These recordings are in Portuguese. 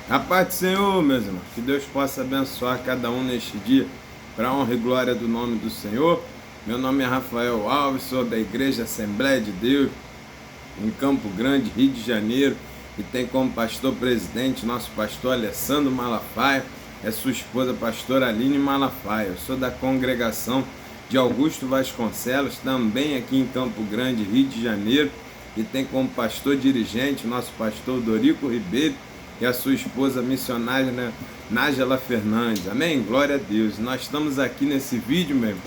A paz do Senhor, meus irmãos, que Deus possa abençoar cada um neste dia, para a honra e glória do nome do Senhor. Meu nome é Rafael Alves, sou da Igreja Assembleia de Deus, em Campo Grande, Rio de Janeiro, e tem como pastor presidente nosso pastor Alessandro Malafaia, é sua esposa pastora Aline Malafaia. Eu sou da congregação de Augusto Vasconcelos, também aqui em Campo Grande, Rio de Janeiro, e tem como pastor dirigente nosso pastor Dorico Ribeiro, e a sua esposa missionária, né, Nájela Fernandes. Amém? Glória a Deus. Nós estamos aqui nesse vídeo mesmo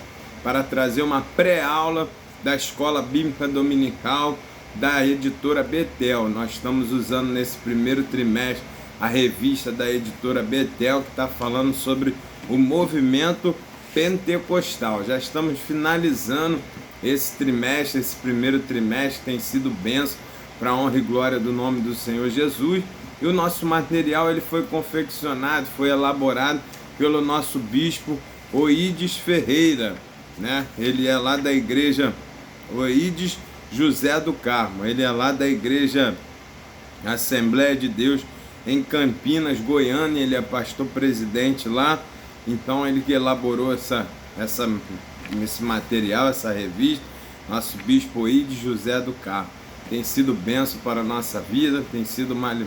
para trazer uma pré-aula da Escola Bíblica Dominical da editora Betel. Nós estamos usando nesse primeiro trimestre a revista da editora Betel, que está falando sobre o movimento pentecostal. Já estamos finalizando esse trimestre, esse primeiro trimestre tem sido bênção para a honra e glória do nome do Senhor Jesus. E o nosso material ele foi confeccionado, foi elaborado pelo nosso bispo Oídes Ferreira, né? Ele é lá da igreja Oídes José do Carmo, ele é lá da igreja Assembleia de Deus em Campinas, Goiânia, ele é pastor presidente lá, então ele que elaborou esse material, essa revista, nosso bispo Oídes José do Carmo. Tem sido bênção para a nossa vida, tem sido uma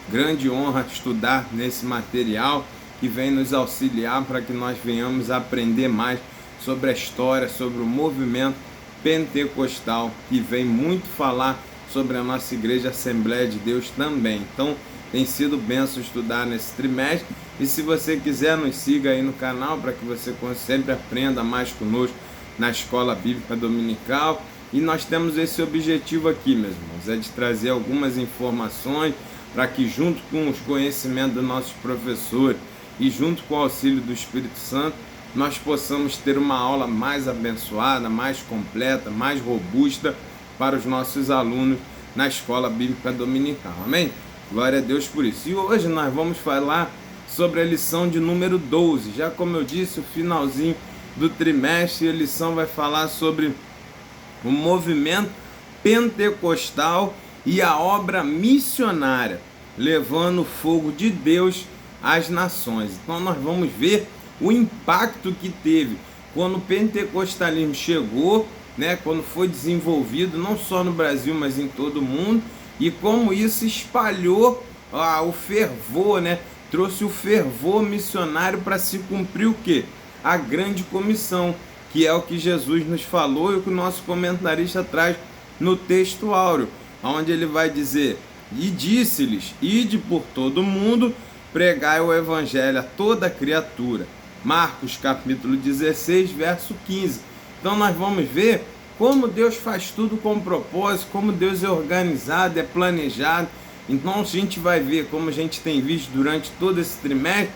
grande honra estudar nesse material que vem nos auxiliar para que nós venhamos aprender mais sobre a história, sobre o movimento pentecostal, que vem muito falar sobre a nossa igreja Assembleia de Deus também. Então tem sido bênção estudar nesse trimestre, e se você quiser nos siga aí no canal para que você sempre aprenda mais conosco na Escola Bíblica Dominical. E nós temos esse objetivo aqui, meus irmãos, é de trazer algumas informações para que, junto com os conhecimentos dos nossos professores e junto com o auxílio do Espírito Santo, nós possamos ter uma aula mais abençoada, mais completa, mais robusta para os nossos alunos na Escola Bíblica Dominical. Amém? Glória a Deus por isso. E hoje nós vamos falar sobre a lição de número 12. Já como eu disse, o finalzinho do trimestre, a lição vai falar sobre o movimento pentecostal e a obra missionária, levando o fogo de Deus às nações. Então nós vamos ver o impacto que teve quando o pentecostalismo chegou, né, quando foi desenvolvido não só no Brasil, mas em todo o mundo, e como isso espalhou o fervor, né, trouxe o fervor missionário para se cumprir o quê? A grande comissão, que é o que Jesus nos falou e o que o nosso comentarista traz no texto áureo, onde ele vai dizer: e disse-lhes, ide por todo o mundo, pregai o evangelho a toda criatura. Marcos capítulo 16, verso 15. Então nós vamos ver como Deus faz tudo com propósito, como Deus é organizado, é planejado. Então a gente vai ver, como a gente tem visto durante todo esse trimestre,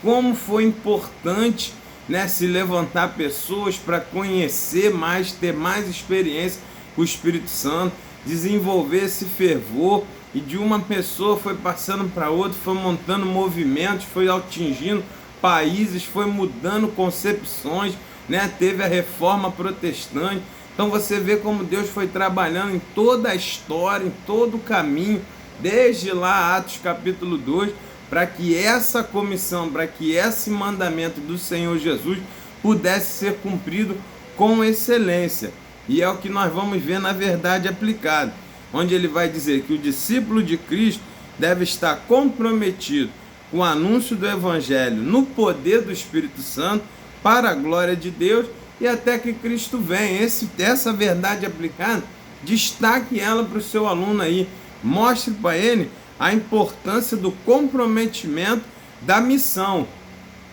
como foi importante, né, se levantar pessoas para conhecer mais, ter mais experiência com o Espírito Santo, desenvolver esse fervor, e de uma pessoa foi passando para outra, foi montando movimentos, foi atingindo países, foi mudando concepções, né? Teve a reforma protestante. Então você vê como Deus foi trabalhando em toda a história, em todo o caminho, desde lá Atos capítulo 2, para que essa comissão, para que esse mandamento do Senhor Jesus pudesse ser cumprido com excelência. E é o que nós vamos ver na verdade aplicada, onde ele vai dizer que o discípulo de Cristo deve estar comprometido com o anúncio do Evangelho no poder do Espírito Santo, para a glória de Deus, e até que Cristo venha. Essa verdade aplicada, destaque ela para o seu aluno aí, mostre para ele a importância do comprometimento da missão,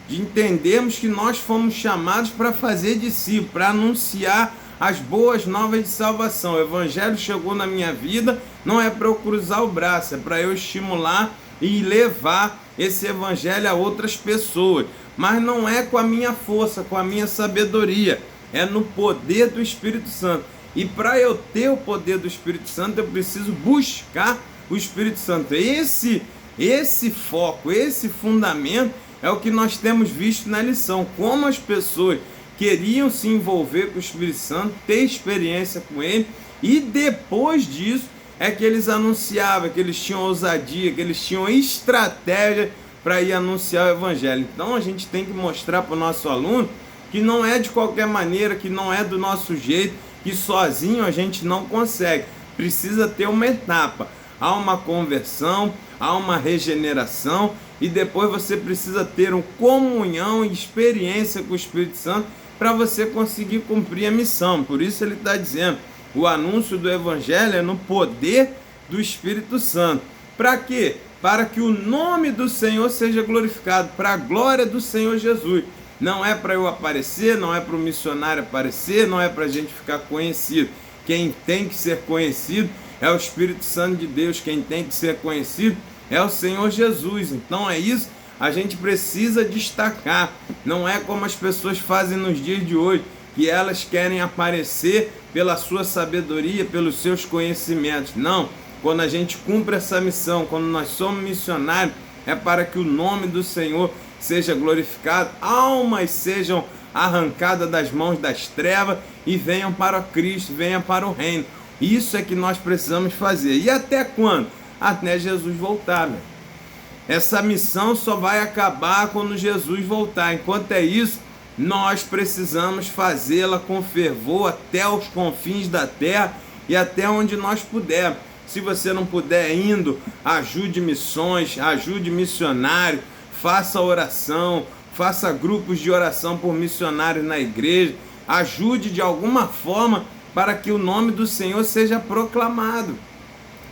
de entendermos que nós fomos chamados para fazer discípulos, para anunciar as boas novas de salvação. O Evangelho chegou na minha vida, não é para eu cruzar o braço, é para eu estimular e levar esse Evangelho a outras pessoas, mas não é com a minha força, com a minha sabedoria, é no poder do Espírito Santo. E para eu ter o poder do Espírito Santo, eu preciso buscar o Espírito Santo. Esse foco, esse fundamento é o que nós temos visto na lição, como as pessoas queriam se envolver com o Espírito Santo, ter experiência com ele, e depois disso é que eles anunciavam, que eles tinham ousadia, que eles tinham estratégia para ir anunciar o evangelho. Então a gente tem que mostrar para o nosso aluno que não é de qualquer maneira, que não é do nosso jeito, que sozinho a gente não consegue. Precisa ter uma etapa. Há uma conversão, há uma regeneração e depois você precisa ter uma comunhão e experiência com o Espírito Santo para você conseguir cumprir a missão. Por isso ele está dizendo, o anúncio do evangelho é no poder do Espírito Santo. Para quê? Para que o nome do Senhor seja glorificado, para a glória do Senhor Jesus. Não é para eu aparecer, não é para o missionário aparecer, não é para a gente ficar conhecido. Quem tem que ser conhecido é o Espírito Santo de Deus, quem tem que ser conhecido é o Senhor Jesus. Então é isso, a gente precisa destacar. Não é como as pessoas fazem nos dias de hoje, que elas querem aparecer pela sua sabedoria, pelos seus conhecimentos. Não, quando a gente cumpre essa missão, quando nós somos missionários, é para que o nome do Senhor seja glorificado, almas sejam arrancadas das mãos das trevas e venham para Cristo, venham para o reino. Isso é que nós precisamos fazer. E até quando? Até Jesus voltar, meu. Essa missão só vai acabar quando Jesus voltar. Enquanto é isso, nós precisamos fazê-la com fervor até os confins da terra e até onde nós pudermos. Se você não puder indo, ajude missões, ajude missionários, faça oração, faça grupos de oração por missionários na igreja, ajude de alguma forma para que o nome do Senhor seja proclamado.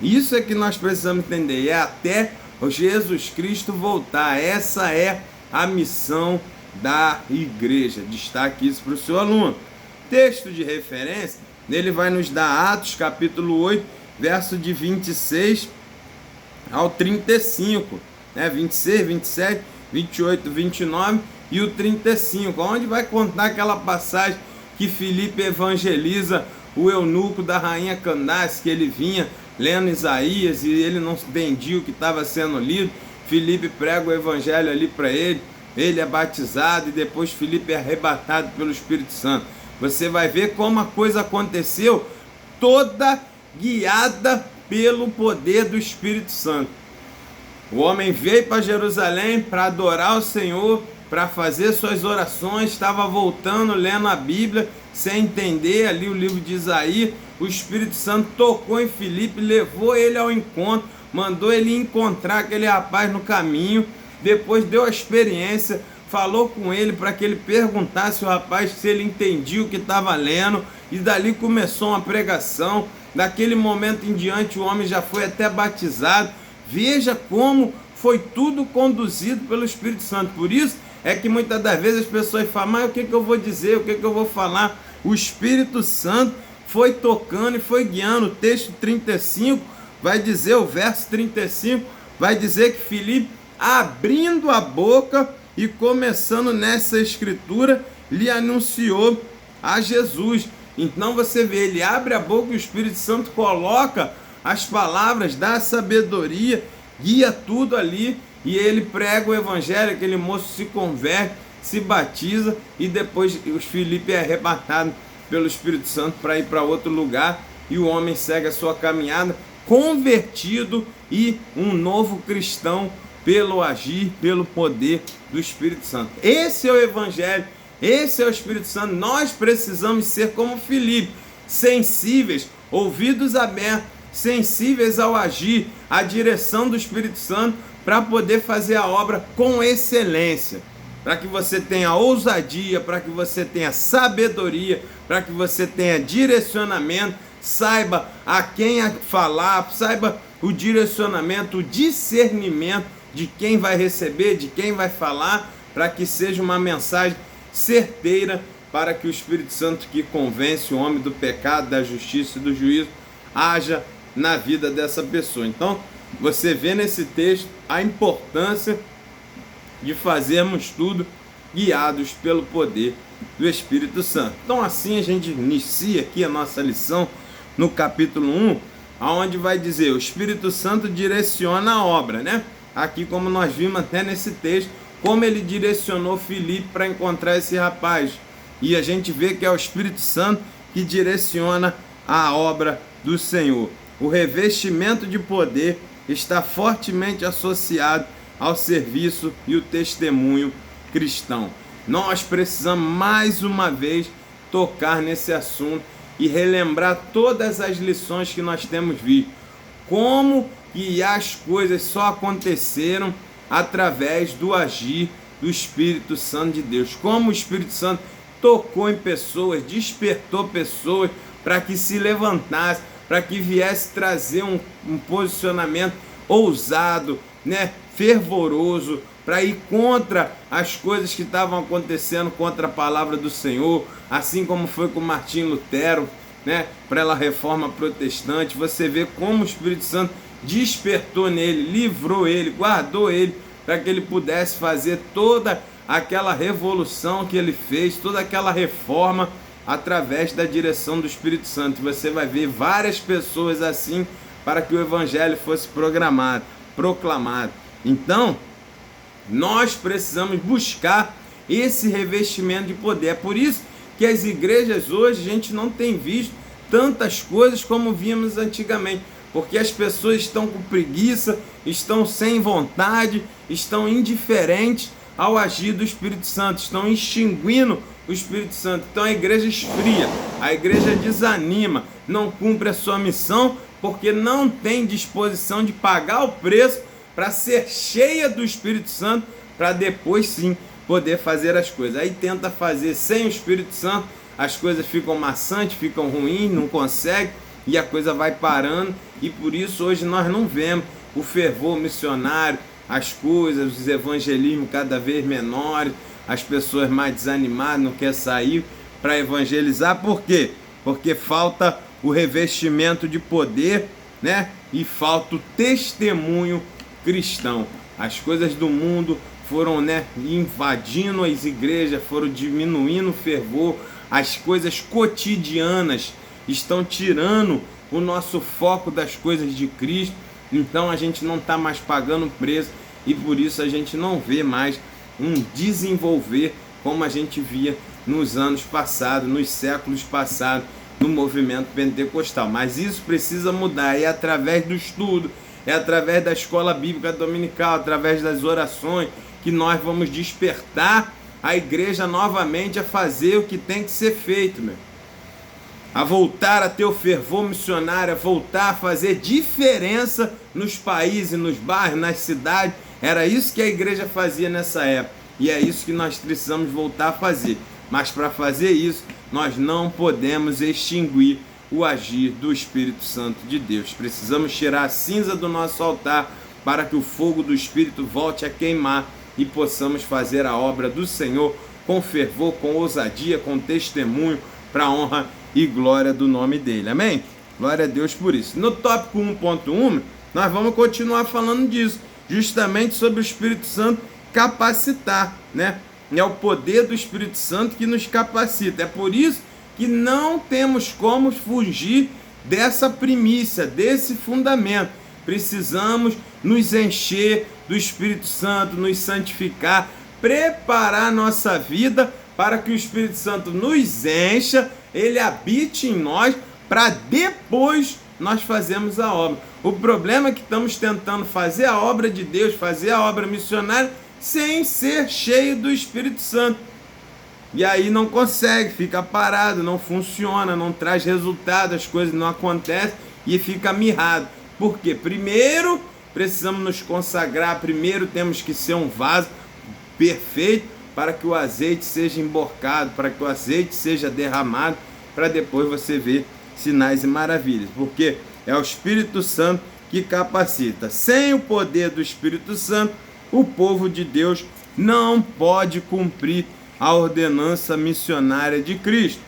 Isso é que nós precisamos entender, é até Jesus Cristo voltar. Essa é a missão da igreja. Destaque isso para o seu aluno. Texto de referência, ele vai nos dar Atos capítulo 8, verso de 26 ao 35, né? 26, 27, 28, 29 e o 35, onde vai contar aquela passagem que Filipe evangeliza o eunuco da rainha Candace, que ele vinha lendo Isaías e ele não entendia o que estava sendo lido. Filipe prega o evangelho ali para ele, ele é batizado e depois Filipe é arrebatado pelo Espírito Santo. Você vai ver como a coisa aconteceu, toda guiada pelo poder do Espírito Santo. O homem veio para Jerusalém para adorar o Senhor, para fazer suas orações, estava voltando, lendo a Bíblia, sem entender ali o livro de Isaías. O Espírito Santo tocou em Filipe, levou ele ao encontro, mandou ele encontrar aquele rapaz no caminho, depois deu a experiência, falou com ele para que ele perguntasse ao rapaz se ele entendia o que estava lendo, e dali começou uma pregação. Daquele momento em diante o homem já foi até batizado. Veja como foi tudo conduzido pelo Espírito Santo. Por isso é que muitas das vezes as pessoas falam, mas o que eu vou dizer, o que eu vou falar? O Espírito Santo foi tocando e foi guiando. O texto 35 vai dizer, o verso 35 vai dizer que Filipe, abrindo a boca e começando nessa escritura, lhe anunciou a Jesus. Então você vê, ele abre a boca e o Espírito Santo coloca as palavras da sabedoria, guia tudo ali e ele prega o evangelho. Aquele moço se converte, se batiza e depois os Filipe é arrebatado pelo Espírito Santo para ir para outro lugar e o homem segue a sua caminhada convertido e um novo cristão pelo agir, pelo poder do Espírito Santo. Esse é o evangelho. Esse é o Espírito Santo. Nós precisamos ser como Filipe, sensíveis, ouvidos abertos, sensíveis ao agir, à direção do Espírito Santo, para poder fazer a obra com excelência. Para que você tenha ousadia, para que você tenha sabedoria, para que você tenha direcionamento, saiba a quem falar, saiba o direcionamento, o discernimento de quem vai receber, de quem vai falar, para que seja uma mensagem certeira, para que o Espírito Santo que convence o homem do pecado, da justiça e do juízo, haja na vida dessa pessoa. Então, você vê nesse texto a importância de fazermos tudo guiados pelo poder do Espírito Santo. Então, assim a gente inicia aqui a nossa lição no capítulo 1, onde vai dizer, o Espírito Santo direciona a obra, né? Aqui, como nós vimos até nesse texto, como ele direcionou Filipe para encontrar esse rapaz. E a gente vê que é o Espírito Santo que direciona a obra do Senhor. o revestimento de poder está fortemente associado ao serviço e o testemunho cristão. Nós precisamos mais uma vez tocar nesse assunto e relembrar todas as lições que nós temos visto. Como que as coisas só aconteceram através do agir do Espírito Santo de Deus. Como o Espírito Santo tocou em pessoas, despertou pessoas para que se levantassem, para que viesse trazer um posicionamento ousado, fervoroso, para ir contra as coisas que estavam acontecendo, contra a palavra do Senhor, assim como foi com Martim Lutero, para a reforma protestante. Você vê como o Espírito Santo despertou nele, livrou ele, guardou ele, para que ele pudesse fazer toda aquela revolução que ele fez, toda aquela reforma através da direção do Espírito Santo. Você vai ver várias pessoas assim para que o evangelho fosse proclamado. Então, nós precisamos buscar esse revestimento de poder. É por isso que as igrejas hoje, a gente não tem visto tantas coisas como víamos antigamente, porque as pessoas estão com preguiça, estão sem vontade, estão indiferentes ao agir do Espírito Santo, estão extinguindo o Espírito Santo. Então a igreja esfria, a igreja desanima, não cumpre a sua missão, porque não tem disposição de pagar o preço para ser cheia do Espírito Santo, para depois sim poder fazer as coisas. Aí tenta fazer sem o Espírito Santo, as coisas ficam maçantes, ficam ruins, não consegue, e a coisa vai parando, e por isso hoje nós não vemos o fervor missionário, as coisas, os evangelismos cada vez menores, as pessoas mais desanimadas, não querem sair para evangelizar. Por quê? Porque falta o revestimento de poder, e falta o testemunho cristão. As coisas do mundo foram invadindo as igrejas, foram diminuindo o fervor, as coisas cotidianas estão tirando o nosso foco das coisas de Cristo. Então a gente não está mais pagando preço, e por isso a gente não vê mais um desenvolver como a gente via nos anos passados, nos séculos passados, no movimento pentecostal. Mas isso precisa mudar, é através do estudo, é através da escola bíblica dominical, através das orações, que nós vamos despertar a igreja novamente a fazer o que tem que ser feito, a voltar a ter o fervor missionário, a voltar a fazer diferença nos países, nos bairros, nas cidades. Era isso que a igreja fazia nessa época, e é isso que nós precisamos voltar a fazer. Mas para fazer isso, nós não podemos extinguir o agir do Espírito Santo de Deus. Precisamos tirar a cinza do nosso altar para que o fogo do Espírito volte a queimar e possamos fazer a obra do Senhor com fervor, com ousadia, com testemunho, para a honra e glória do nome dele. Amém? Glória a Deus por isso. No tópico 1.1, nós vamos continuar falando disso, justamente sobre o Espírito Santo capacitar, É o poder do Espírito Santo que nos capacita. É por isso que não temos como fugir dessa primícia, desse fundamento. Precisamos nos encher do Espírito Santo, nos santificar, preparar nossa vida para que o Espírito Santo nos encha, ele habite em nós, para depois nós fazermos a obra. O problema é que estamos tentando fazer a obra de Deus, fazer a obra missionária, sem ser cheio do Espírito Santo. E aí não consegue, fica parado, não funciona, não traz resultado, as coisas não acontecem e fica mirrado. Por quê? Primeiro precisamos nos consagrar, primeiro temos que ser um vaso perfeito para que o azeite seja emborcado, para que o azeite seja derramado, para depois você ver sinais e maravilhas. Porque é o Espírito Santo que capacita. Sem o poder do Espírito Santo, o povo de Deus não pode cumprir a ordenança missionária de Cristo.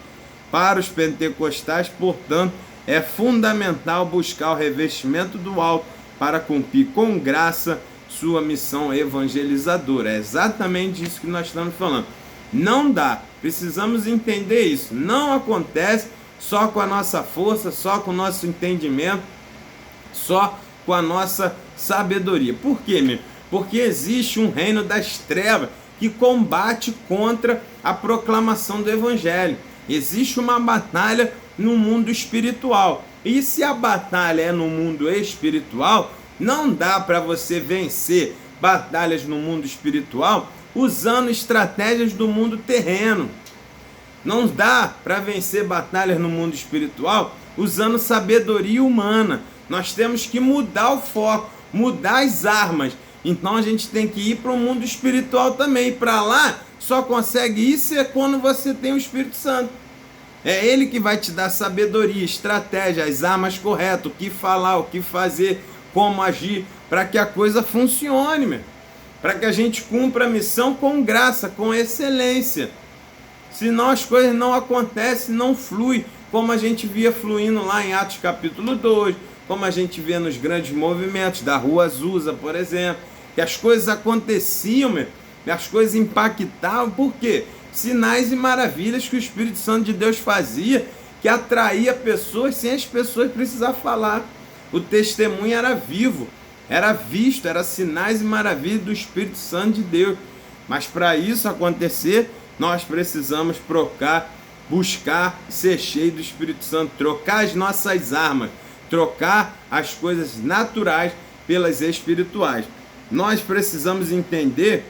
Para os pentecostais, portanto, é fundamental buscar o revestimento do alto para cumprir com graça sua missão evangelizadora. É exatamente isso que nós estamos falando. Não dá, precisamos entender isso. Não acontece só com a nossa força, só com o nosso entendimento, só com a nossa sabedoria. Por quê, meu? Porque existe um reino das trevas que combate contra a proclamação do evangelho. Existe uma batalha no mundo espiritual. E se a batalha é no mundo espiritual, não dá para você vencer batalhas no mundo espiritual usando estratégias do mundo terreno. Não dá para vencer batalhas no mundo espiritual usando sabedoria humana. Nós temos que mudar o foco, mudar as armas. Então a gente tem que ir para o mundo espiritual também. Para lá só consegue isso quando você tem o Espírito Santo. É Ele que vai te dar sabedoria, estratégia, as armas corretas, o que falar, o que fazer, como agir, para que a coisa funcione, meu. Para que a gente cumpra a missão com graça, com excelência. Senão as coisas não acontecem, não fluem, como a gente via fluindo lá em Atos capítulo 2, como a gente vê nos grandes movimentos da Rua Azusa, por exemplo, que as coisas aconteciam, meu, as coisas impactavam. Por quê? Sinais e maravilhas que o Espírito Santo de Deus fazia, que atraía pessoas sem as pessoas precisar falar. O testemunho era vivo, era visto, era sinais e maravilhas do Espírito Santo de Deus. Mas para isso acontecer, nós precisamos buscar ser cheio do Espírito Santo, trocar as nossas armas, trocar as coisas naturais pelas espirituais. Nós precisamos entender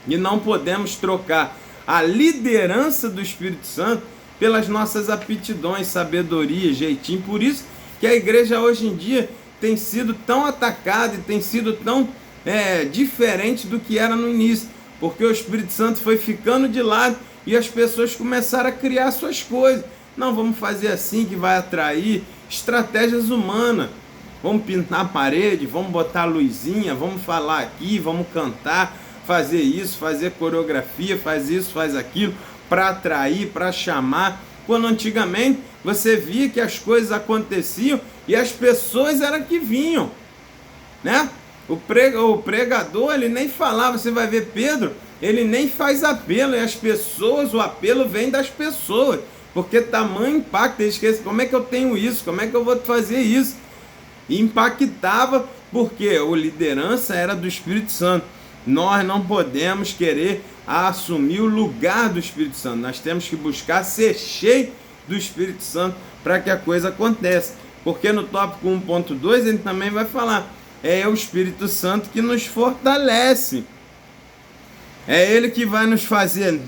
e não podemos trocar a liderança do Espírito Santo pelas nossas aptidões, sabedoria, jeitinho. Por isso que a igreja hoje em dia tem sido tão atacada e tem sido tão diferente do que era no início, porque o Espírito Santo foi ficando de lado e as pessoas começaram a criar suas coisas. Não, vamos fazer assim que vai atrair, estratégias humanas. Vamos pintar a parede, vamos botar a luzinha, vamos falar aqui, vamos cantar, fazer isso, fazer coreografia, faz isso, faz aquilo, para atrair, para chamar. Quando antigamente você via que as coisas aconteciam e as pessoas eram que vinham, né? O pregador, ele nem falava. Você vai ver Pedro, ele nem faz apelo, e as pessoas, o apelo vem das pessoas, porque tamanho impacto, ele esquece, como é que eu tenho isso, como é que eu vou fazer isso? E impactava, porque a liderança era do Espírito Santo. Nós não podemos querer assumir o lugar do Espírito Santo, nós temos que buscar ser cheio do Espírito Santo para que a coisa aconteça, porque no tópico 1.2 ele também vai falar, é o Espírito Santo que nos fortalece, é Ele que vai nos fazer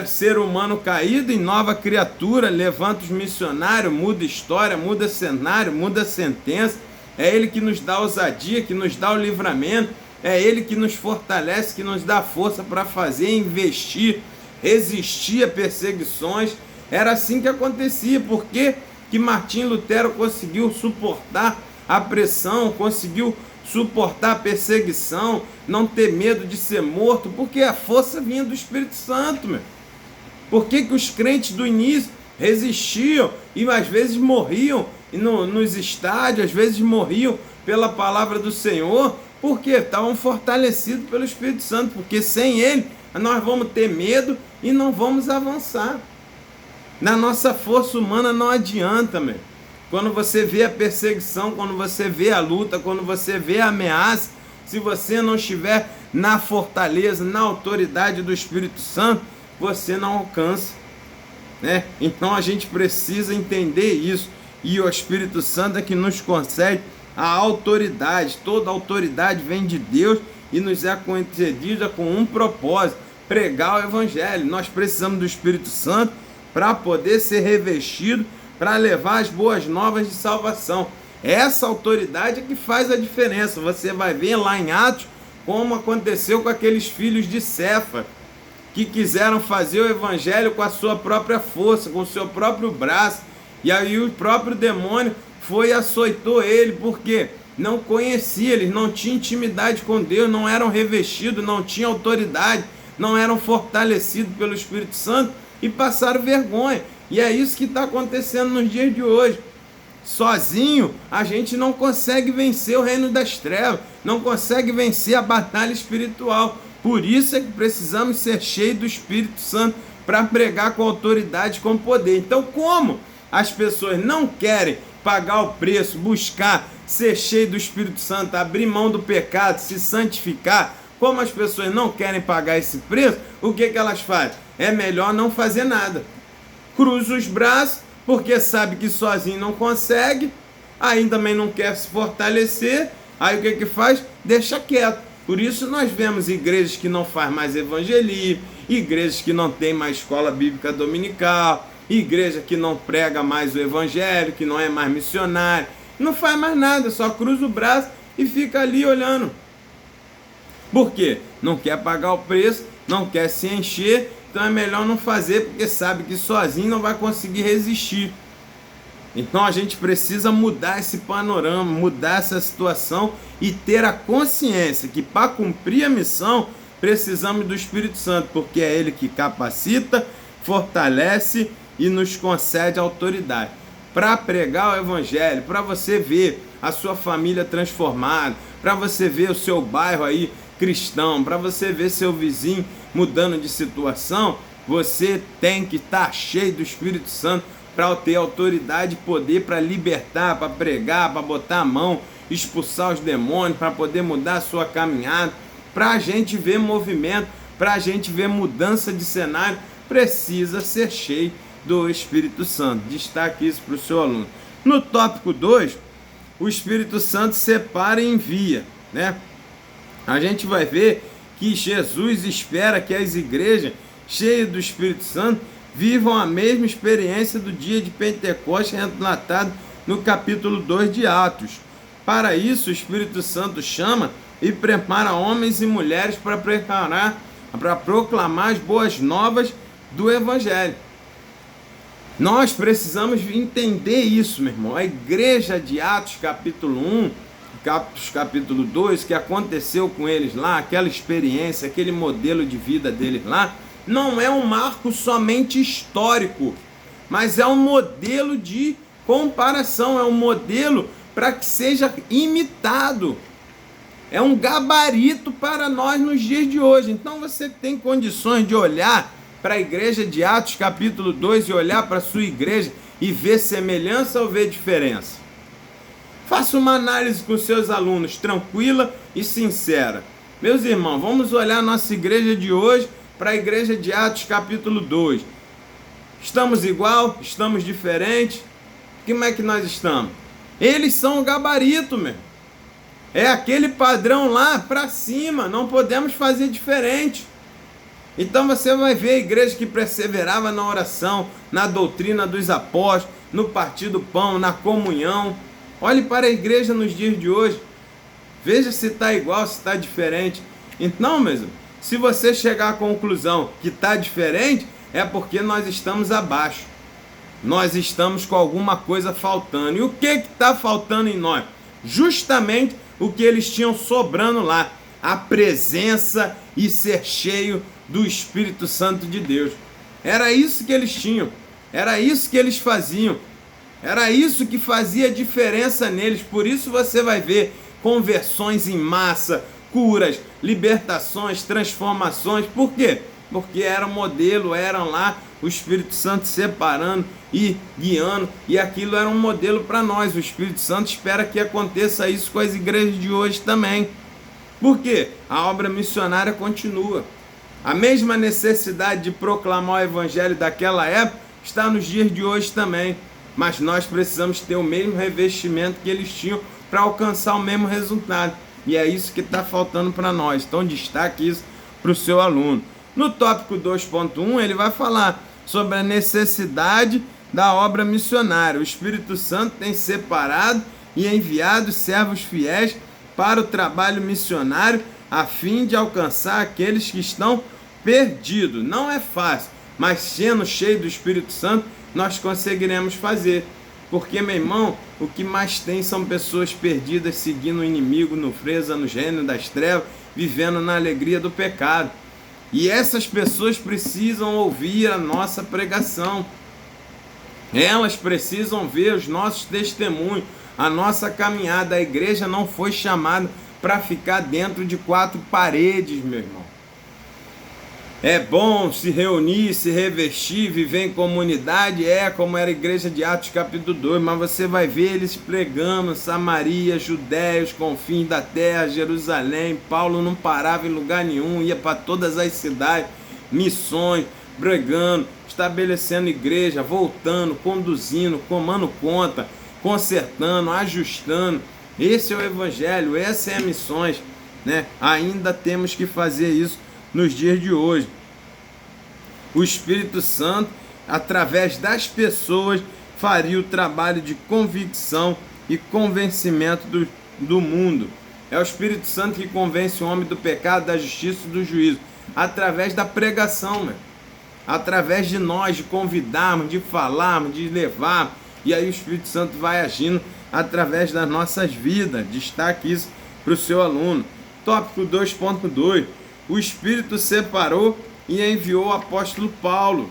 ser humano caído em nova criatura, levanta os missionários, muda história, muda cenário, muda sentença. É Ele que nos dá ousadia, que nos dá o livramento. É Ele que nos fortalece, que nos dá força para fazer, investir, resistir a perseguições. Era assim que acontecia. Por que que Martim Lutero conseguiu suportar a pressão, conseguiu suportar a perseguição, não ter medo de ser morto? Porque a força vinha do Espírito Santo, meu. Por que que os crentes do início resistiam e às vezes morriam nos estádios, às vezes morriam pela palavra do Senhor? Porque estavam fortalecidos pelo Espírito Santo, porque sem Ele nós vamos ter medo e não vamos avançar. Na nossa força humana não adianta, meu. Quando você vê a perseguição, quando você vê a luta, quando você vê a ameaça, se você não estiver na fortaleza, na autoridade do Espírito Santo, você não alcança, né? Então a gente precisa entender isso, e o Espírito Santo é que nos concede a autoridade. Toda autoridade vem de Deus e nos é concedida com um propósito: pregar o Evangelho. Nós precisamos do Espírito Santo para poder ser revestido, para levar as boas novas de salvação. Essa autoridade é que faz a diferença. Você vai ver lá em Atos como aconteceu com aqueles filhos de Cefa, que quiseram fazer o Evangelho com a sua própria força, com o seu próprio braço, e aí o próprio demônio foi e açoitou ele, porque não conhecia, eles não tinham intimidade com Deus, não eram revestidos, não tinham autoridade, não eram fortalecidos pelo Espírito Santo e passaram vergonha. E é isso que está acontecendo nos dias de hoje. Sozinho a gente não consegue vencer o reino das trevas, não consegue vencer a batalha espiritual. Por isso é que precisamos ser cheios do Espírito Santo para pregar com autoridade, com poder. Então, como as pessoas não querem pagar o preço, buscar ser cheio do Espírito Santo, abrir mão do pecado, se santificar, como as pessoas não querem pagar esse preço, o que elas fazem? É melhor não fazer nada. Cruza os braços, porque sabe que sozinho não consegue, aí também não quer se fortalecer, aí o que que faz? Deixa quieto. Por isso nós vemos igrejas que não faz mais evangelismo, igrejas que não tem mais escola bíblica dominical, igreja que não prega mais o evangelho, que não é mais missionário, não faz mais nada, só cruza o braço e fica ali olhando. Por quê? Não quer pagar o preço, não quer se encher, então é melhor não fazer, porque sabe que sozinho não vai conseguir resistir. Então a gente precisa mudar esse panorama, mudar essa situação e ter a consciência que para cumprir a missão precisamos do Espírito Santo, porque é Ele que capacita, fortalece e nos concede autoridade para pregar o Evangelho, para você ver a sua família transformada, para você ver o seu bairro aí cristão, para você ver seu vizinho mudando de situação. Você tem que estar cheio do Espírito Santo para ter autoridade e poder para libertar, para pregar, para botar a mão, expulsar os demônios, para poder mudar a sua caminhada, para a gente ver movimento, para a gente ver mudança de cenário. Precisa ser cheio do Espírito Santo. Destaque isso para o seu aluno. No tópico 2, o Espírito Santo separa e envia, né? A gente vai ver que Jesus espera que as igrejas cheias do Espírito Santo vivam a mesma experiência do dia de Pentecostes relatado no capítulo 2 de Atos. Para isso, o Espírito Santo chama e prepara homens e mulheres para proclamar as boas novas do Evangelho. Nós precisamos entender isso, meu irmão. A igreja de Atos capítulo 1, Atos capítulo 2, que aconteceu com eles lá, aquela experiência, aquele modelo de vida deles lá, não é um marco somente histórico, mas é um modelo de comparação, é um modelo para que seja imitado. É um gabarito para nós nos dias de hoje. Então você tem condições de olhar para a igreja de Atos capítulo 2 e olhar para a sua igreja e ver semelhança ou ver diferença? Faça uma análise com seus alunos, tranquila e sincera. Meus irmãos, vamos olhar a nossa igreja de hoje para a igreja de Atos capítulo 2. Estamos igual? Estamos diferentes? Como é que nós estamos? Eles são o gabarito, meu. É aquele padrão lá para cima, não podemos fazer diferente. Então você vai ver a igreja que perseverava na oração, na doutrina dos apóstolos, no partir do pão, na comunhão. Olhe para a igreja nos dias de hoje. Veja se está igual, se está diferente. Então, mesmo, se você chegar à conclusão que está diferente, é porque nós estamos abaixo. Nós estamos com alguma coisa faltando. E o que está faltando em nós? Justamente o que eles tinham sobrando lá. A presença e ser cheio do Espírito Santo de Deus. Era isso que eles tinham. Era isso que eles faziam. Era isso que fazia diferença neles. Por isso você vai ver conversões em massa, curas, libertações, transformações. Por quê? Porque era um modelo, eram lá o Espírito Santo separando e guiando, e aquilo era um modelo para nós. O Espírito Santo espera que aconteça isso com as igrejas de hoje também. Por quê? A obra missionária continua. A mesma necessidade de proclamar o Evangelho daquela época está nos dias de hoje também. Mas nós precisamos ter o mesmo revestimento que eles tinham para alcançar o mesmo resultado. E é isso que está faltando para nós. Então destaque isso para o seu aluno. No tópico 2.1 ele vai falar sobre a necessidade da obra missionária. O Espírito Santo tem separado e enviado servos fiéis para o trabalho missionário a fim de alcançar aqueles que estão perdidos. Não é fácil, mas sendo cheio do Espírito Santo, nós conseguiremos fazer. Porque, meu irmão, o que mais tem são pessoas perdidas seguindo o inimigo no freza, no reino das trevas, vivendo na alegria do pecado. E essas pessoas precisam ouvir a nossa pregação. Elas precisam ver os nossos testemunhos, a nossa caminhada. A igreja não foi chamada para ficar dentro de 4 paredes, meu irmão. É bom se reunir, se revestir, viver em comunidade, como era a igreja de Atos capítulo 2, mas você vai ver eles pregando Samaria, Judéios, confins da terra, Jerusalém. Paulo não parava em lugar nenhum, ia para todas as cidades, missões, pregando, estabelecendo igreja, voltando, conduzindo, tomando conta, consertando, ajustando. Esse é o Evangelho, essa é a missões, né? Ainda temos que fazer isso nos dias de hoje. O Espírito Santo, através das pessoas, faria o trabalho de convicção e convencimento do mundo. É o Espírito Santo que convence o homem do pecado, da justiça e do juízo, através da pregação, né? Através de nós, de convidarmos, de falarmos, de levar, e aí o Espírito Santo vai agindo através das nossas vidas. Destaque isso para o seu aluno. Tópico 2.2. O Espírito separou e enviou o apóstolo Paulo.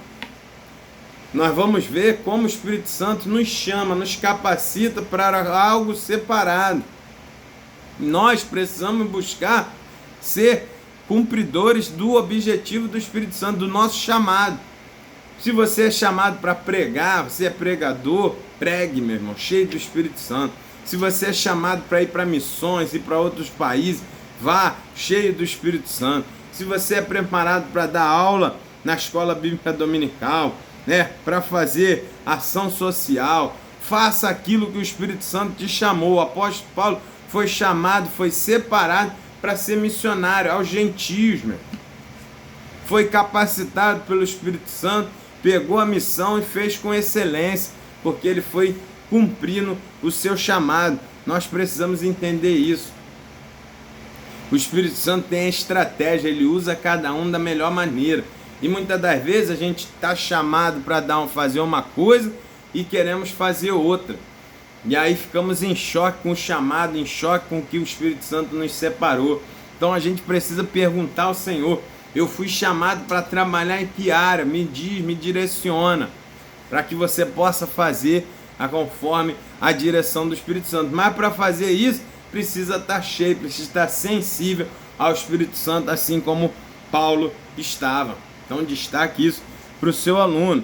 Nós vamos ver como o Espírito Santo nos chama, nos capacita para algo separado. Nós precisamos buscar ser cumpridores do objetivo do Espírito Santo, do nosso chamado. Se você é chamado para pregar, você é pregador, pregue, meu irmão, cheio do Espírito Santo. Se você é chamado para ir para missões e para outros países, vá cheio do Espírito Santo. Se você é preparado para dar aula na escola bíblica dominical, né, para fazer ação social, faça aquilo que o Espírito Santo te chamou. O apóstolo Paulo foi chamado, foi separado para ser missionário aos gentios, meu. Foi capacitado pelo Espírito Santo, pegou a missão e fez com excelência, porque ele foi cumprindo o seu chamado. Nós precisamos entender isso. O Espírito Santo tem a estratégia, ele usa cada um da melhor maneira. E muitas das vezes a gente está chamado para fazer uma coisa e queremos fazer outra. E aí ficamos em choque com o chamado, em choque com o que o Espírito Santo nos separou. Então a gente precisa perguntar ao Senhor: eu fui chamado para trabalhar em que área? Me diz, me direciona, para que você possa fazer conforme a direção do Espírito Santo. Mas para fazer isso, precisa estar cheio, precisa estar sensível ao Espírito Santo, assim como Paulo estava. Então destaque isso para o seu aluno.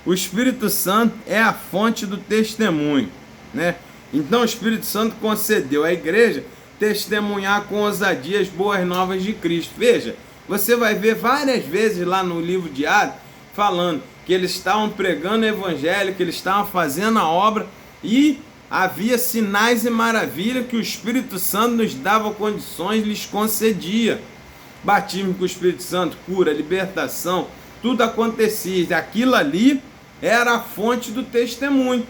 O Espírito Santo é a fonte do testemunho, né? Então o Espírito Santo concedeu à igreja testemunhar com ousadia as boas novas de Cristo. Veja, você vai ver várias vezes lá no livro de Atos falando que eles estavam pregando o evangelho, que eles estavam fazendo a obra e havia sinais e maravilhas que o Espírito Santo nos dava condições, lhes concedia. Batismo com o Espírito Santo, cura, libertação, tudo acontecia. Aquilo ali era a fonte do testemunho.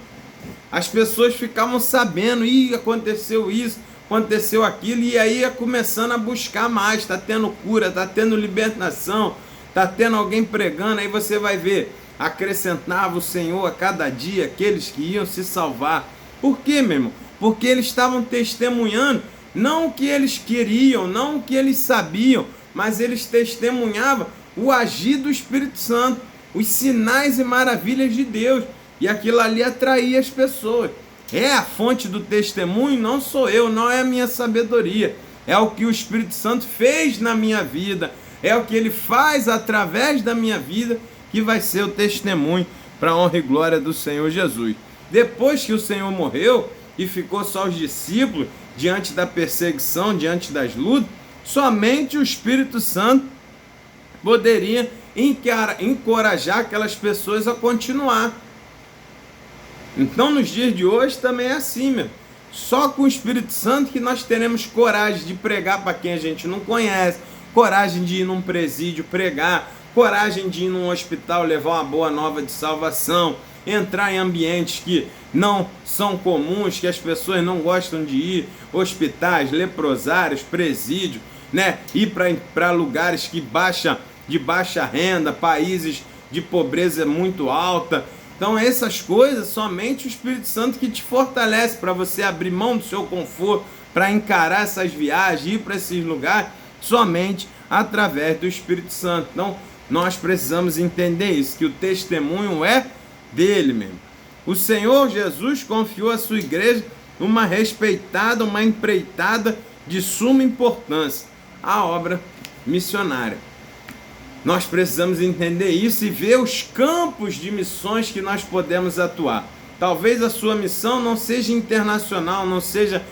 As pessoas ficavam sabendo, aconteceu isso, aconteceu aquilo, e aí ia começando a buscar mais. Está tendo cura, está tendo libertação, está tendo alguém pregando. Aí você vai ver, acrescentava o Senhor a cada dia aqueles que iam se salvar. Por quê, meu irmão? Porque eles estavam testemunhando, não o que eles queriam, não o que eles sabiam, mas eles testemunhavam o agir do Espírito Santo, os sinais e maravilhas de Deus, e aquilo ali atraía as pessoas. É a fonte do testemunho, não sou eu, não é a minha sabedoria, é o que o Espírito Santo fez na minha vida, é o que ele faz através da minha vida, que vai ser o testemunho para a honra e glória do Senhor Jesus. Depois que o Senhor morreu e ficou só os discípulos diante da perseguição, diante das lutas, somente o Espírito Santo poderia encorajar aquelas pessoas a continuar. Então nos dias de hoje também é assim, meu. Só com o Espírito Santo que nós teremos coragem de pregar para quem a gente não conhece, coragem de ir num presídio pregar, coragem de ir num hospital levar uma boa nova de salvação, entrar em ambientes que não são comuns, que as pessoas não gostam de ir, hospitais, leprosários, presídios, né? Ir para lugares de baixa renda, países de pobreza muito alta. Então essas coisas, somente o Espírito Santo que te fortalece para você abrir mão do seu conforto, para encarar essas viagens, ir para esses lugares, somente através do Espírito Santo. Então nós precisamos entender isso, que o testemunho é dele mesmo. O Senhor Jesus confiou à sua igreja uma empreitada de suma importância, a obra missionária. Nós precisamos entender isso e ver os campos de missões que nós podemos atuar. Talvez a sua missão não seja internacional, não seja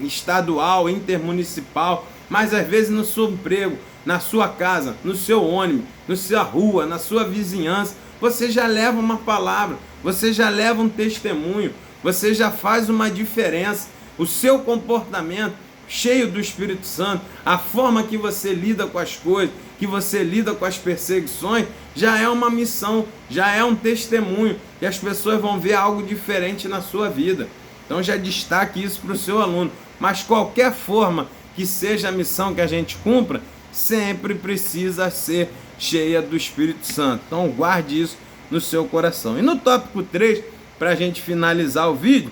estadual, intermunicipal, mas às vezes no seu emprego, na sua casa, no seu ônibus, na sua rua, na sua vizinhança, você já leva uma palavra, você já leva um testemunho, você já faz uma diferença. O seu comportamento cheio do Espírito Santo, a forma que você lida com as coisas, que você lida com as perseguições, já é uma missão, já é um testemunho, e as pessoas vão ver algo diferente na sua vida. Então já destaque isso para o seu aluno. Mas qualquer forma que seja a missão que a gente cumpra, sempre precisa ser cheia do Espírito Santo. Então guarde isso no seu coração. E no tópico 3, para a gente finalizar o vídeo,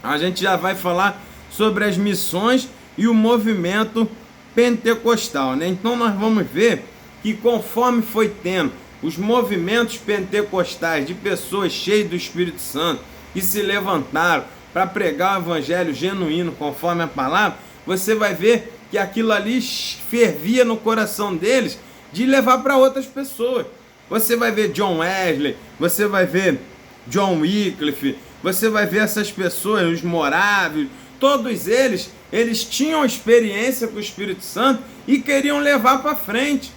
a gente já vai falar sobre as missões e o movimento pentecostal, né? Então nós vamos ver que conforme foi tendo os movimentos pentecostais de pessoas cheias do Espírito Santo que se levantaram para pregar o evangelho genuíno conforme a palavra, você vai ver que aquilo ali fervia no coração deles de levar para outras pessoas. Você vai ver John Wesley, você vai ver John Wycliffe, você vai ver essas pessoas, os moráveis, todos eles tinham experiência com o Espírito Santo e queriam levar para frente.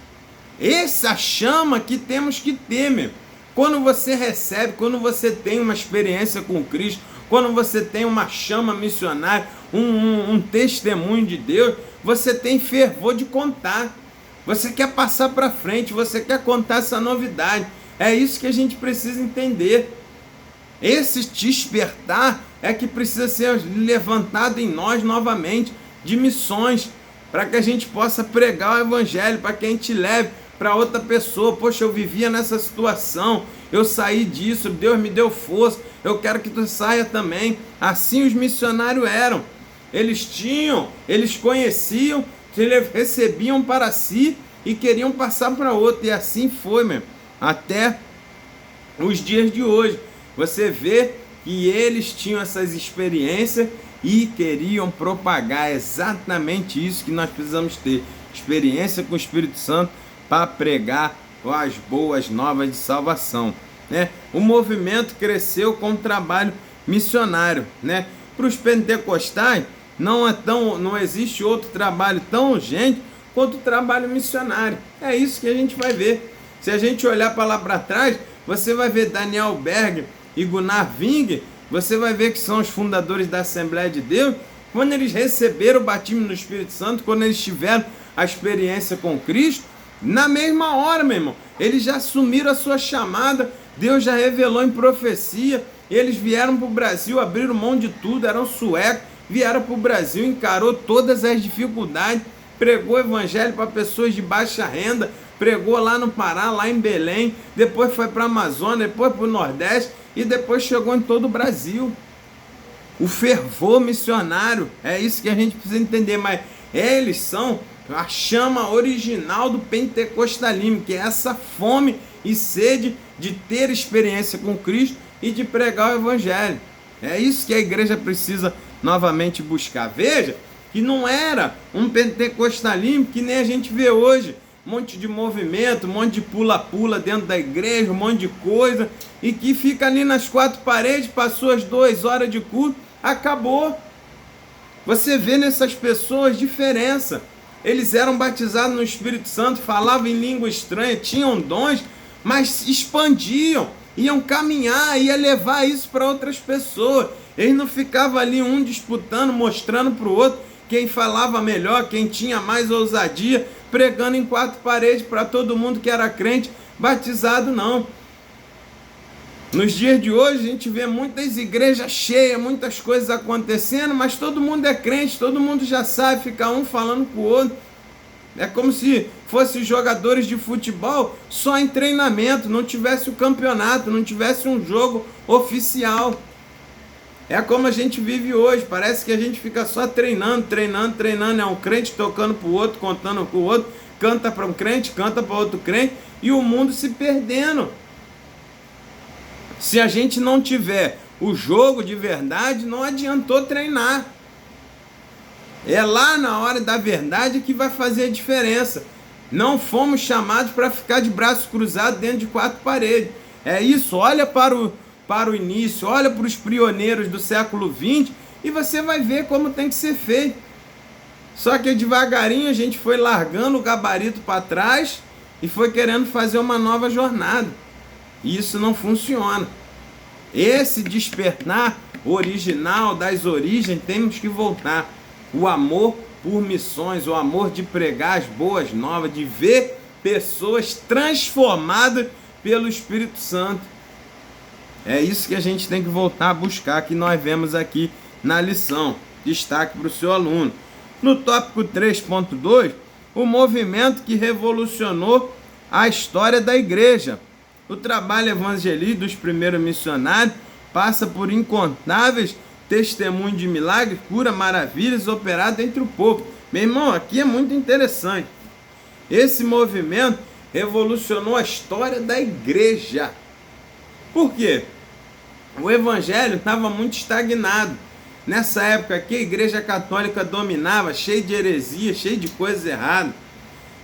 Essa chama que temos que ter, meu. Quando você recebe, quando você tem uma experiência com Cristo, quando você tem uma chama missionária, um testemunho de Deus, você tem fervor de contar. Você quer passar para frente, você quer contar essa novidade. É isso que a gente precisa entender. Esse despertar é que precisa ser levantado em nós novamente, de missões, para que a gente possa pregar o evangelho, para que a gente leve para outra pessoa. Poxa, eu vivia nessa situação, eu saí disso, Deus me deu força, eu quero que tu saia também. Assim os missionários eram. Eles conheciam, recebiam para si e queriam passar para outro. E assim foi, mesmo, até os dias de hoje. Você vê que eles tinham essas experiências e queriam propagar exatamente isso que nós precisamos ter. Experiência com o Espírito Santo para pregar as boas novas de salvação, né? O movimento cresceu com o trabalho missionário, né? Para os pentecostais não existe outro trabalho tão urgente quanto o trabalho missionário. É isso que a gente vai ver. Se a gente olhar para lá para trás, você vai ver Daniel Berg e Gunnar Ving, você vai ver que são os fundadores da Assembleia de Deus. Quando eles receberam o batismo no Espírito Santo, quando eles tiveram a experiência com Cristo, na mesma hora, meu irmão, eles já assumiram a sua chamada, Deus já revelou em profecia, eles vieram para o Brasil, abriram mão de tudo, eram suecos, vieram para o Brasil, encarou todas as dificuldades, pregou o evangelho para pessoas de baixa renda, pregou lá no Pará, lá em Belém, depois foi para a Amazônia, depois para o Nordeste e depois chegou em todo o Brasil. O fervor missionário, é isso que a gente precisa entender, mas eles são a chama original do pentecostalismo, que é essa fome e sede de ter experiência com Cristo e de pregar o evangelho. É isso que a igreja precisa novamente buscar. Veja que não era um pentecostalismo que nem a gente vê hoje, um monte de movimento, um monte de pula-pula dentro da igreja, um monte de coisa, e que fica ali nas quatro paredes, passou as 2 horas de culto, acabou. Você vê nessas pessoas diferença. Eles eram batizados no Espírito Santo, falavam em língua estranha, tinham dons, mas expandiam, iam caminhar, iam levar isso para outras pessoas. Eles não ficavam ali um disputando, mostrando para o outro quem falava melhor, quem tinha mais ousadia, pregando em 4 paredes para todo mundo que era crente, batizado não. Nos dias de hoje a gente vê muitas igrejas cheias, muitas coisas acontecendo, mas todo mundo é crente, todo mundo já sabe, fica um falando com o outro. É como se fossem jogadores de futebol só em treinamento, não tivesse o campeonato, não tivesse um jogo oficial. É como a gente vive hoje, parece que a gente fica só treinando, é um crente tocando para o outro, contando para o outro, canta para um crente, canta para outro crente, e o mundo se perdendo. Se a gente não tiver o jogo de verdade, não adiantou treinar. É lá na hora da verdade que vai fazer a diferença. Não fomos chamados para ficar de braços cruzados dentro de 4 paredes. É isso, olha para o início, olha para os pioneiros do século XX e você vai ver como tem que ser feito. Só que devagarinho a gente foi largando o gabarito para trás e foi querendo fazer uma nova jornada. E isso não funciona. Esse despertar original, das origens, temos que voltar. O amor por missões, o amor de pregar as boas novas, de ver pessoas transformadas pelo Espírito Santo. É isso que a gente tem que voltar a buscar, que nós vemos aqui na lição. Destaque para o seu aluno. No tópico 3.2, o movimento que revolucionou a história da igreja. O trabalho evangelístico dos primeiros missionários passa por incontáveis testemunhos de milagres, cura, maravilhas operadas entre o povo. Meu irmão, aqui é muito interessante. Esse movimento revolucionou a história da igreja. Por quê? O evangelho estava muito estagnado. Nessa época aqui, a igreja católica dominava, cheio de heresia, cheio de coisas erradas.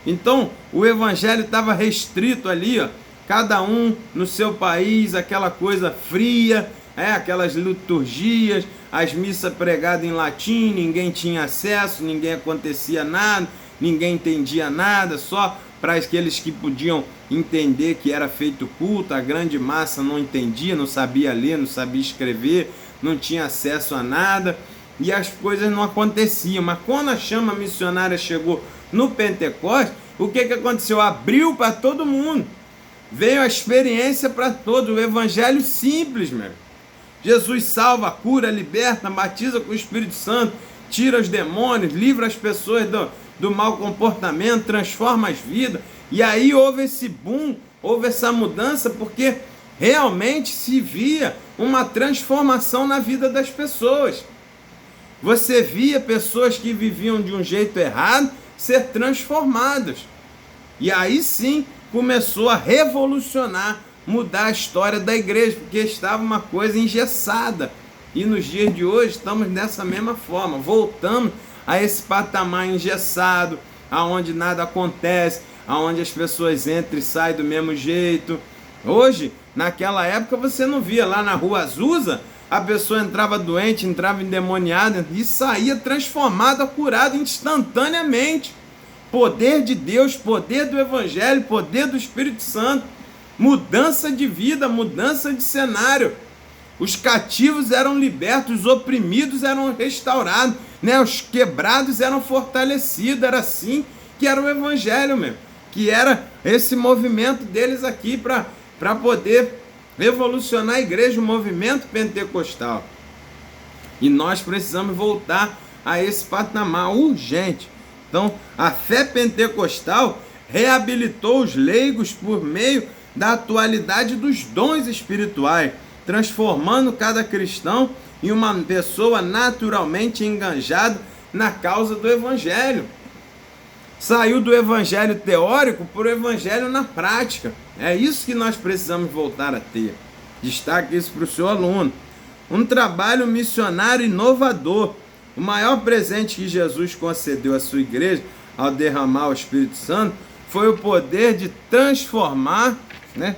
Então, o evangelho estava restrito ali, ó, cada um no seu país, aquela coisa fria, aquelas liturgias, as missas pregadas em latim, ninguém tinha acesso, ninguém acontecia nada, ninguém entendia nada, só para aqueles que podiam entender que era feito culto. A grande massa não entendia, não sabia ler, não sabia escrever, não tinha acesso a nada, e as coisas não aconteciam. Mas quando a chama missionária chegou no Pentecostes, o que aconteceu? Abriu para todo mundo, veio a experiência para todos, o evangelho simples, meu. Jesus salva, cura, liberta, batiza com o Espírito Santo, tira os demônios, livra as pessoas do mau comportamento, transforma as vidas. E aí houve esse boom, houve essa mudança, porque realmente se via uma transformação na vida das pessoas. Você via pessoas que viviam de um jeito errado ser transformadas. E aí sim começou a revolucionar, mudar a história da igreja, porque estava uma coisa engessada. E nos dias de hoje estamos dessa mesma forma, voltamos a esse patamar engessado, aonde nada acontece, aonde as pessoas entram e saem do mesmo jeito. Hoje, naquela época, você não via lá na rua Azusa, a pessoa entrava doente, entrava endemoniada e saía transformada, curada instantaneamente. Poder de Deus, poder do Evangelho, poder do Espírito Santo, mudança de vida, mudança de cenário. Os cativos eram libertos, os oprimidos eram restaurados, né? Os quebrados eram fortalecidos. Era assim que era o Evangelho mesmo, que era esse movimento deles aqui para poder revolucionar a igreja, o movimento pentecostal. E nós precisamos voltar a esse patamar urgente. Então, a fé pentecostal reabilitou os leigos por meio da atualidade dos dons espirituais, transformando cada cristão em uma pessoa naturalmente enganjada na causa do Evangelho. Saiu do Evangelho teórico para o Evangelho na prática. É isso que nós precisamos voltar a ter. Destaque isso para o seu aluno. Um trabalho missionário inovador. O maior presente que Jesus concedeu à sua igreja ao derramar o Espírito Santo foi o poder de transformar, né,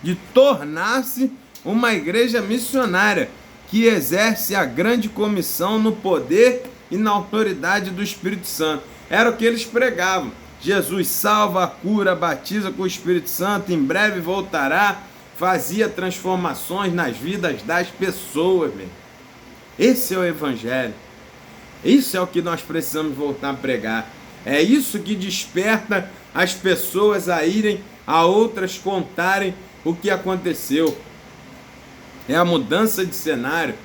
de tornar-se uma igreja missionária que exerce a grande comissão no poder e na autoridade do Espírito Santo. Era o que eles pregavam. Jesus salva, cura, batiza com o Espírito Santo, em breve voltará, fazia transformações nas vidas das pessoas. Mesmo. Esse é o Evangelho. Isso é o que nós precisamos voltar a pregar. É isso que desperta as pessoas a irem a outras contarem o que aconteceu. É a mudança de cenário.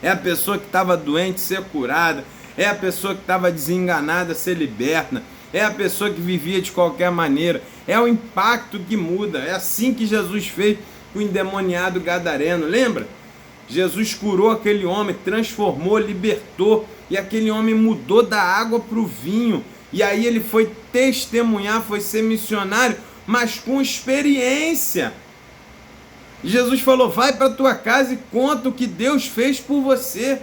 É a pessoa que estava doente ser curada. É a pessoa que estava desenganada ser liberta. É a pessoa que vivia de qualquer maneira. É o impacto que muda. É assim que Jesus fez com o endemoniado gadareno. Lembra? Jesus curou aquele homem, transformou, libertou. E aquele homem mudou da água para o vinho. E aí ele foi testemunhar, foi ser missionário, mas com experiência. Jesus falou, vai para tua casa e conta o que Deus fez por você.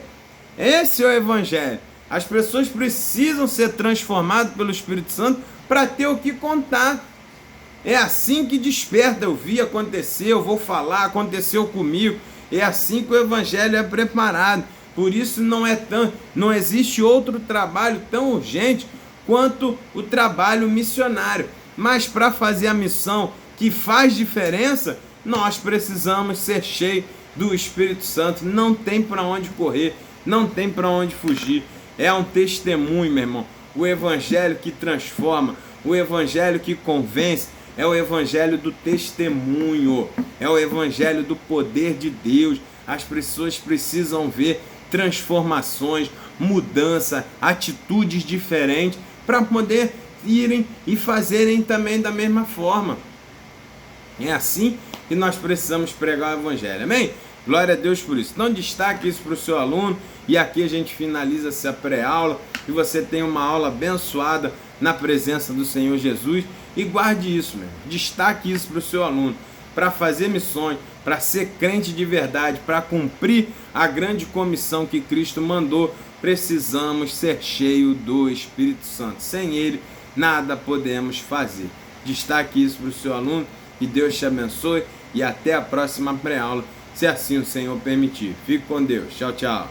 Esse é o Evangelho. As pessoas precisam ser transformadas pelo Espírito Santo para ter o que contar. É assim que desperta. Eu vi acontecer, eu vou falar, aconteceu comigo. É assim que o Evangelho é preparado. Por isso não existe outro trabalho tão urgente quanto o trabalho missionário. Mas para fazer a missão que faz diferença, nós precisamos ser cheios do Espírito Santo. Não tem para onde correr, não tem para onde fugir. É um testemunho, meu irmão. O evangelho que transforma, o evangelho que convence, é o evangelho do testemunho, é o evangelho do poder de Deus. As pessoas precisam ver transformações, mudança, atitudes diferentes para poder irem e fazerem também da mesma forma. É assim que nós precisamos pregar o evangelho, amém? Glória a Deus por isso. Então destaque isso para o seu aluno, e aqui a gente finaliza essa pré-aula, e você tem uma aula abençoada na presença do Senhor Jesus, e guarde isso, meu. Destaque isso para o seu aluno, para fazer missões, para ser crente de verdade, para cumprir a grande comissão que Cristo mandou. Precisamos ser cheios do Espírito Santo. Sem ele, nada podemos fazer. Destaque isso para o seu aluno, e Deus te abençoe, e até a próxima pré-aula, se assim o Senhor permitir. Fique com Deus. Tchau, tchau.